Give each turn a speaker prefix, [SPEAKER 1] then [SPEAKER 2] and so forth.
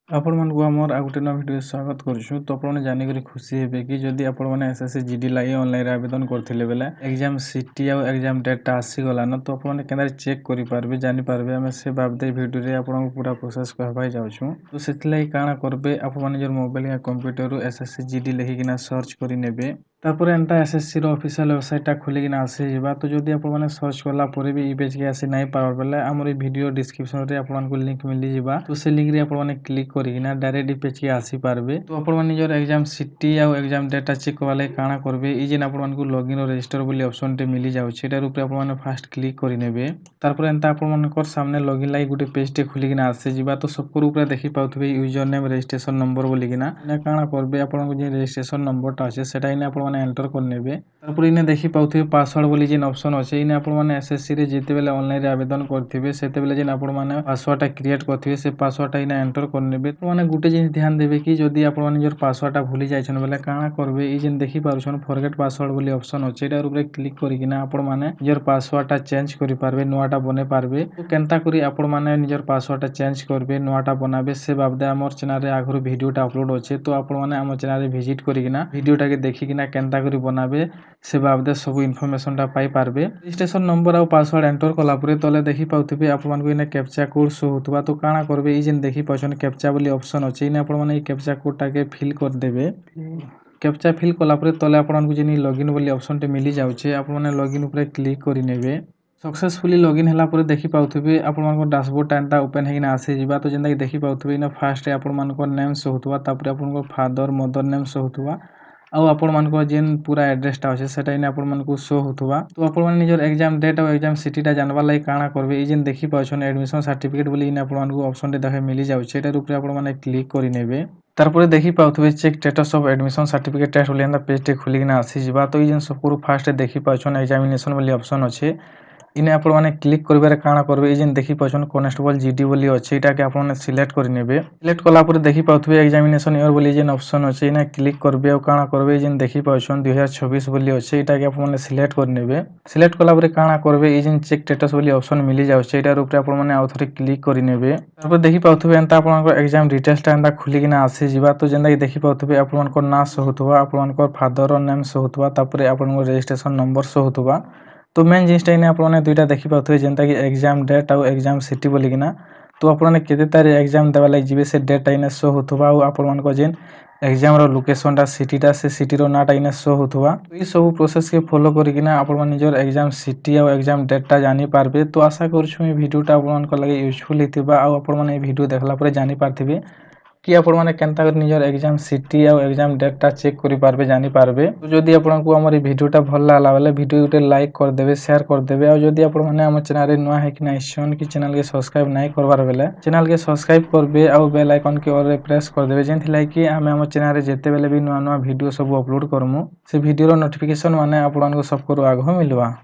[SPEAKER 1] ଆପଣମାନଙ୍କୁ ଆମର ଆଉ ଗୋଟେ ନୂଆ ଭିଡ଼ିଓରେ ସ୍ୱାଗତ କରୁଛୁ। ତ ଆପଣମାନେ ଜାଣିକରି ଖୁସି ହେବେ କି ଯଦି ଆପଣମାନେ ଏସ୍ଏସ୍ସି ଜିଡି ଲାଗି ଅନଲାଇନ୍ରେ ଆବେଦନ କରିଥିଲେ ବେଲେ ଏକ୍ଜାମ୍ ସିଟି ଆଉ ଏକ୍ଜାମ୍ ଡେଟ୍ଟା ଆସିଗଲାନ। ତ ଆପଣମାନେ କେନ୍ତା ଚେକ୍ କରିପାରିବେ ଜାଣିପାରିବେ ଆମେ ସେ ବାବଦେ ଭିଡ଼ିଓରେ ଆପଣଙ୍କୁ ପୁରା ପ୍ରୋସେସ୍ କହିବାଇ ଯାଉଛୁ। ତ ସେଥିଲାଗି କାଣା କରିବେ ଆପଣମାନେ ନିଜର ମୋବାଇଲ या କମ୍ପ୍ୟୁଟରରୁ ଏସ୍ଏସ୍ସି ଜିଡି ଲେଖିକିନା ସର୍ଚ୍ଚ କରି ନେବେ। ତାପରେ ଏନ୍ତା ଏସ୍ଏସ୍ସିର ଅଫିସିଆଲ୍ ୱେବସାଇଟ୍ଟା ଖୋଲିକିନା ଆସିଯିବା। ତ ଯଦି ଆପଣମାନେ ସର୍ଚ୍ଚ କଲା ପରେ ବି ଇ ପେଜ୍କେ ଆସି ନାଇଁ ପାରବାର ବେଲେ ଆମର ଏଇ ଭିଡ଼ିଓ ଡିସ୍କ୍ରିପ୍ସନ୍ରେ ଆପଣଙ୍କୁ ଲିଙ୍କ୍ ମିଳିଯିବା। ତ ସେ ଲିଙ୍କ୍ରେ ଆପଣମାନେ କ୍ଲିକ୍ କରିକିନା डायरेक्ट पेज आसीपारे। तो आपण निजर एग्जाम सिटी आउ एग्जाम डेटा चेक करवा लगे काଣା करबे ई जेन आपण मानकु लॉगिन और रजिस्टर बोली ऑप्शन टे मिली जाउ छै एटार ऊपर आपण फास्ट क्लिक करि नेबे। तारपर एंता आपण मानकर सामने लॉगिन लागि गुटे पेज टे खुली किना आसे जिबा। तो सबको ऊपर देखि पाउथबे यूजर नेम रजिस्ट्रेशन नंबर बोली किना ना काଣା करबे आपण जे रजिस्ट्रेशन नंबर टा আছে सेटा इने आपण माने एंटर कर नेबे। तारपर इने देखि पाउथबे पासवर्ड बोली जेन ऑप्शन আছে इने आपण माने एसएससी रे जेते बेले ऑनलाइन रे आवेदन करथिबे सेते बेले जेन आपण माने पासवर्ड टा क्रिएट करथिबे से पासवर्ड टा इने एंटर कर नेबे। माने गुटे जिनिस ध्यान देबे कि जदि आपण माने निजर पासवर्ड भूली जाइछन बेले काଣା करबे ई जेन देखि पारुछन फॉरगेट पासवर्ड बोली ऑप्शन अछि एटार ऊपर क्लिक करिकिना आपण माने निजर पासवर्ड चेंज करि पारबे नोआटा बने पारबे। तो केनता करी आपण माने निजर पासवर्ड चेंज करबे नोआटा बनाबे से बाबदे हमर चैनल रे आगरो वीडियोटा अपलोड अछि। तो आपण माने हमर चैनल रे विजिट करिकिना वीडियोटा के देखिकिना केनता करी बनाबे से बाबदे सब इन्फॉर्मेशन टा पाई पारबे। रजिस्ट्रेशन नंबर और पासवर्ड एंटर कला परे तले देखि पाउथबे आपण मानको इने कैप्चा कोड शो होतबा। तो काଣା करबे ई जेन देखि पाछन कैप्चा बोली ऑप्शन अछि इने आपण माने कैप्चा कोड टाके फिल कर देबे। कैप्चा फिल कला परे तले आपन जेनी लॉगिन बोली ऑप्शन टे मिली जाउ छै आपण माने लॉगिन ऊपर क्लिक करि नेबे। सक्सेसफुली लॉगिन हला परे देखि पाउथबे आपण मानको डैशबोर्ड टाइमटा ओपन हेगिना आसे जिबा। तो जेंदा कि देखि पाउथबे इने फास्ट आपण मानको नेम शो होतबा तापर आपनको फादर मदर नेम शो होतबा आउ आपण मानको जेन पूरा एड्रेस टा अछि सेटा इने आपण मानको शो होतबा। तो आपण माने निजर एग्जाम डेट और एग्जाम सिटी टा जानबा लागि काଣା करबे ई जेन देखि पाछन एडमिशन सर्टिफिकेट बोली इने आपण मानको ऑप्शन टे देखे मिली जाउ छै एटार ऊपर आपण माने क्लिक करि नेबे। तारपरे देखि पाउथबे check status of admission certificate test बोली एंदा पेज टे खुलिकिना आसी जिबा। तो ई जेन सबको फास्ट देखि पाछन एग्जामिनेशन बोली ऑप्शन अछि इने आपण माने क्लिक करबे काଣା करबे ई जेन देखि पाछन कांस्टेबल जीडी बोली अछि एटा के आपण माने सिलेक्ट करि नेबे। सिलेक्ट कला परे देखि पाउथबे एग्जामिनेशन ईयर बोली जेन ऑप्शन अछि इने क्लिक करबे और काଣା करबे ई जेन देखि पाछन 2026 बोली अछि एटा के आपण माने सिलेक्ट करि नेबे। सिलेक्ट कला परे काଣା करबे ई जेन चेक स्टेटस बोली ऑप्शन मिली जाउ छै एटार ऊपर आपण माने आउथरे क्लिक करि नेबे। तारपर देखि पाउथबे एंता आपण मानको एग्जाम डिटेल्स टा एंता खुलिकिना आसी जिबा। तो जेंदा कि देखि पाउथबे आपण मानको ना शो होतबा आपण मानको फादर नेम शो होतबा तापर आपण मानको रजिस्ट्रेशन नंबर शो होतबा। तो मेन जिनिसटा इने आपण माने दुईटा देखि पाउथबे जेंता कि एग्जाम डेट और एग्जाम सिटी बोलिकिना। तो आपण माने केते तारिख एग्जाम देबा लागि जिबे से डेट इने शो होतबा और आपण मानको जेन एग्जाम रो लोकेशन टा सिटी टा से सिटी रो नाटा इने शो होतबा। तो ई सब प्रोसेस के फॉलो करिकिना आपण माने निजर एग्जाम सिटी और एग्जाम डेट टा जानि पारबे। तो आशा करछु ई वीडियोटा आपण मानको लागि यूजफुल हितिबा और आपण माने ई वीडियो देखला परे जानि पारथिबे कि आपण माने केनता कर निजर एग्जाम सिटी और एग्जाम डेट टा चेक करि पारबे जानि पारबे। तो जदि आपनकु हमर ई वीडियोटा भल लागला बेले वीडियो गुटे लाइक कर देबे शेयर कर देबे और जदि आपण माने हमर चैनल रे नुवा है कि नै छन कि चैनल के सब्सक्राइब नै करबार बेले चैनल के सब्सक्राइब करबे और बेल आइकन के ऑल रे प्रेस कर देबे जेंथि लागि कि हमें हमर चैनल रे जेते बेले भी नुवा नुवा वीडियो सब अपलोड करमु से वीडियो रो नोटिफिकेशन माने आपनकु सब को आगो मिलवा।